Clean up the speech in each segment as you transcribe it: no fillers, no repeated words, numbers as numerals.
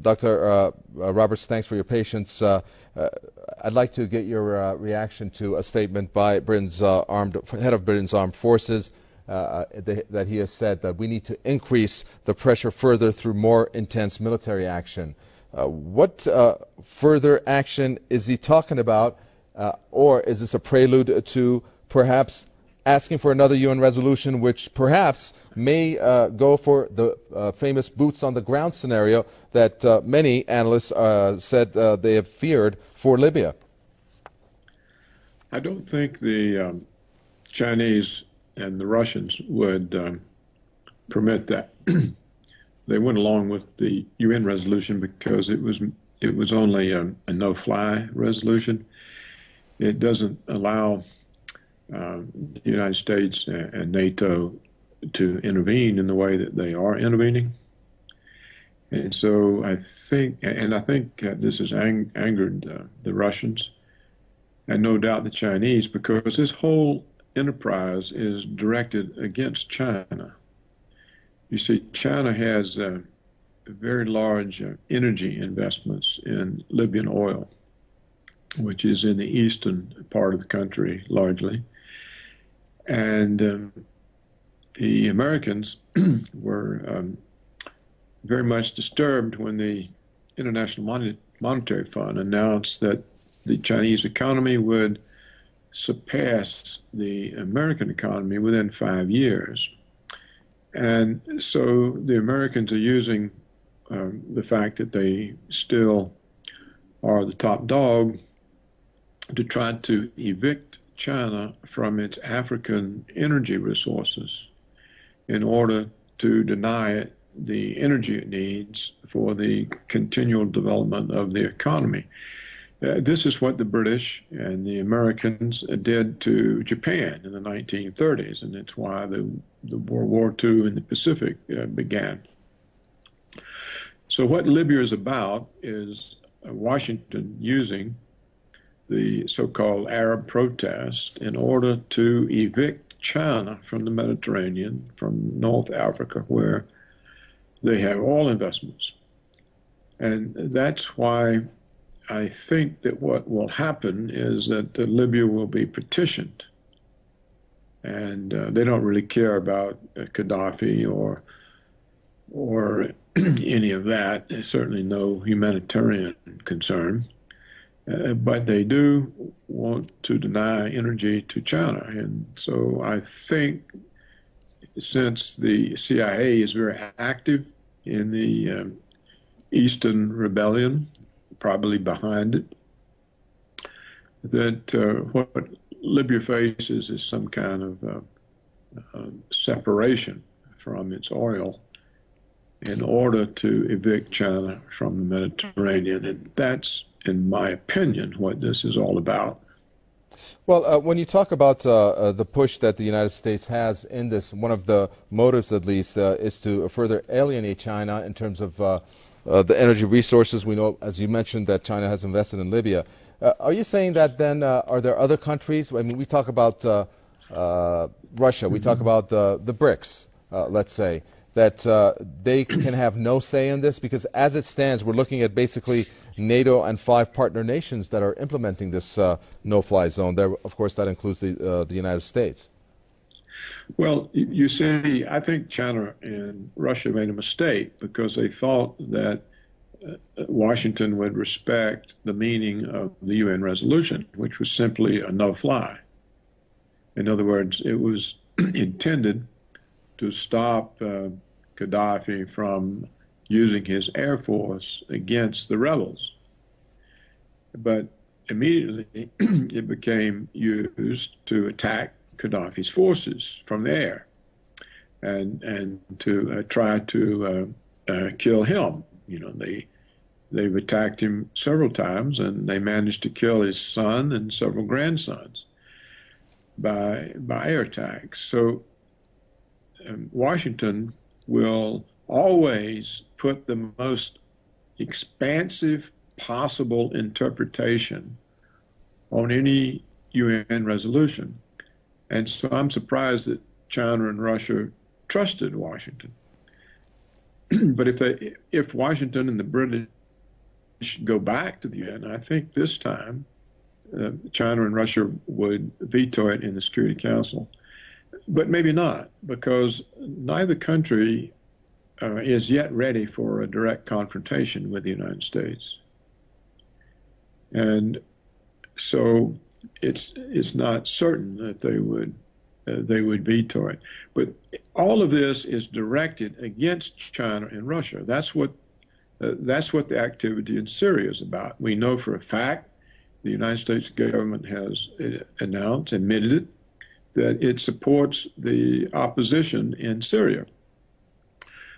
Dr. Roberts, thanks for your patience. I'd like to get your reaction to a statement by Britain's head of Britain's armed forces that he has said that we need to increase the pressure further through more intense military action. What further action is he talking about, or is this a prelude to perhaps asking for another UN resolution, which perhaps may go for the famous boots on the ground scenario that many analysts said they have feared for Libya? I don't think the Chinese and the Russians would permit that. They went along with the UN resolution because it was only a no-fly resolution. It doesn't allow the United States and NATO to intervene in the way that they are intervening. And so I think this has angered the Russians and no doubt the Chinese, because this whole enterprise is directed against China. You see, China has very large energy investments in Libyan oil, which is in the eastern part of the country largely. And the Americans were very much disturbed when the International Monetary Fund announced that the Chinese economy would surpass the American economy within 5 years. And so the Americans are using the fact that they still are the top dog to try to evict China from its African energy resources in order to deny it the energy it needs for the continual development of the economy. This is what the British and the Americans did to Japan in the 1930s, and it's why the World War II in the Pacific began. So what Libya is about is Washington using the so-called Arab protest in order to evict China from the Mediterranean, from North Africa, where they have oil investments. And that's why I think that what will happen is that Libya will be partitioned. And they don't really care about Gaddafi or any of that. There's certainly no humanitarian concern. But they do want to deny energy to China. And so I think since the CIA is very active in the Eastern Rebellion, probably behind it, that what Libya faces is some kind of separation from its oil in order to evict China from the Mediterranean. And that's, in my opinion, what this is all about. Well, when you talk about the push that the United States has in this, one of the motives, at least, is to further alienate China in terms of the energy resources. We know, as you mentioned, that China has invested in Libya. Are you saying that then are there other countries? I mean, we talk about Russia, we talk about the BRICS, let's say, that they can have no say in this? Because as it stands, we're looking at basically NATO and 5 partner nations that are implementing this no-fly zone. There, of course, that includes the United States. Well, you see, I think China and Russia made a mistake because they thought that Washington would respect the meaning of the UN resolution, which was simply a no-fly. In other words, it was intended to stop Gaddafi from using his air force against the rebels. But immediately it became used to attack Gaddafi's forces from the air and to try to kill him. You know, they've attacked him several times, and they managed to kill his son and several grandsons by air attacks. So Washington will always put the most expansive possible interpretation on any UN resolution. And so I'm surprised that China and Russia trusted Washington. But if Washington and the British go back to the UN, I think this time China and Russia would veto it in the Security Council. But maybe not, because neither country is yet ready for a direct confrontation with the United States. And so it's not certain that they would veto it. But all of this is directed against China and Russia. That's what the activity in Syria is about. We know for a fact the United States government has admitted it, that it supports the opposition in Syria.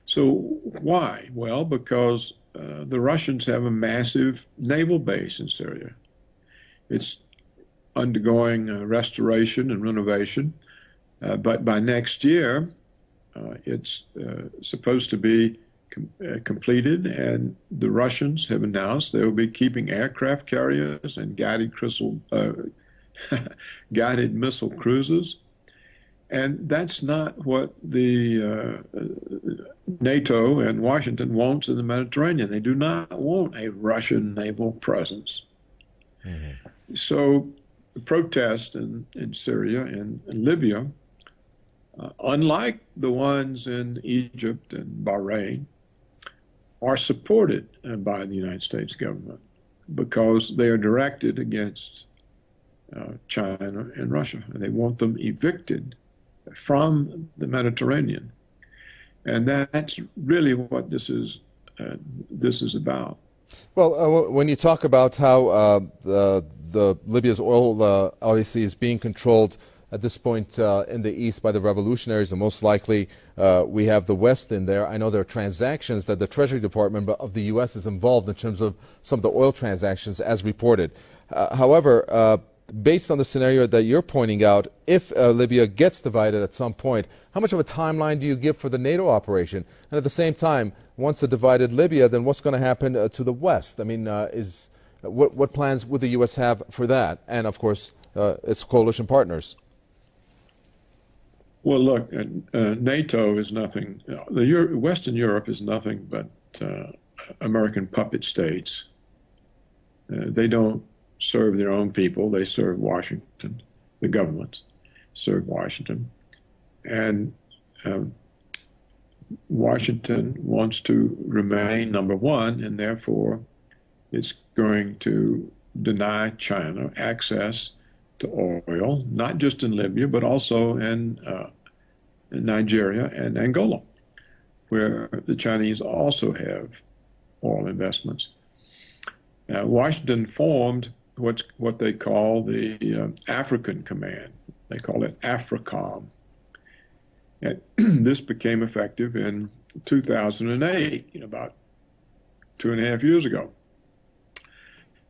So why? Well, because the Russians have a massive naval base in Syria. It's undergoing restoration and renovation, but by next year, it's supposed to be completed, and the Russians have announced they will be keeping aircraft carriers and guided missile cruisers. And that's not what the NATO and Washington wants in the Mediterranean. They do not want a Russian naval presence. Mm-hmm. So the protests in Syria and Libya, unlike the ones in Egypt and Bahrain, are supported by the United States government because they are directed against China and Russia, and they want them evicted from the Mediterranean. And that's really what this is about. Well, when you talk about how the Libya's oil obviously is being controlled at this point in the east by the revolutionaries, and most likely we have the West in there. I know there are transactions that the Treasury Department of the U.S. is involved in terms of some of the oil transactions as reported. However, based on the scenario that you're pointing out, if Libya gets divided at some point, how much of a timeline do you give for the NATO operation? And at the same time, once a divided Libya, then what's going to happen to the West? I mean, what plans would the U.S. have for that? And, of course, its coalition partners. Well, look, NATO is nothing. Western Europe is nothing but American puppet states. They don't serve their own people. They serve Washington. The governments serve Washington. And Washington wants to remain number one, and therefore it's going to deny China access to oil, not just in Libya, but also in Nigeria and Angola, where the Chinese also have oil investments. Washington formed what they call the African Command. They call it AFRICOM. And this became effective in 2008, about 2.5 years ago.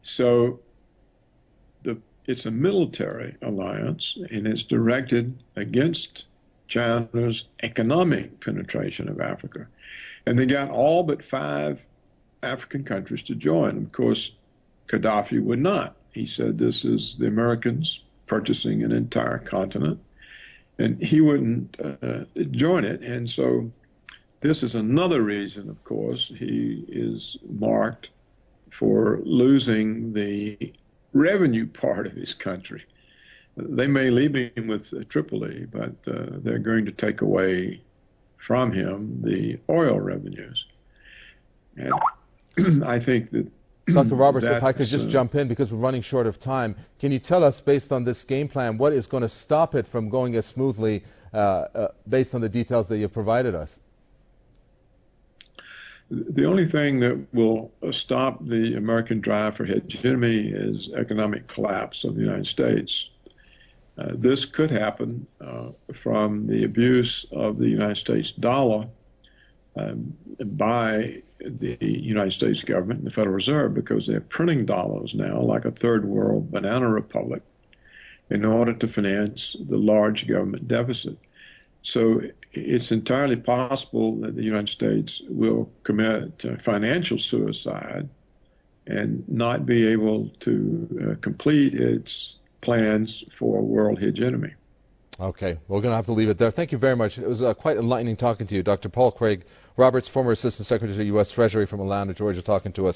So it's a military alliance, and it's directed against China's economic penetration of Africa. And they got all but 5 African countries to join. Of course, Gaddafi would not. He said this is the Americans purchasing an entire continent, and he wouldn't join it. And so this is another reason, of course, he is marked for losing the revenue part of his country. They may leave him with Tripoli, but they're going to take away from him the oil revenues. And I think that Dr. Roberts, if I could just jump in because we're running short of time, can you tell us, based on this game plan, what is going to stop it from going as smoothly based on the details that you've provided us? The only thing that will stop the American drive for hegemony is economic collapse of the United States. This could happen from the abuse of the United States dollar by the United States government and the Federal Reserve, because they're printing dollars now like a third world banana republic in order to finance the large government deficit. So it's entirely possible that the United States will commit financial suicide and not be able to complete its plans for world hegemony. Okay, we're going to have to leave it there. Thank you very much. It was quite enlightening talking to you, Dr. Paul Craig, Roberts, former Assistant Secretary of U.S. Treasury from Atlanta, Georgia, talking to us.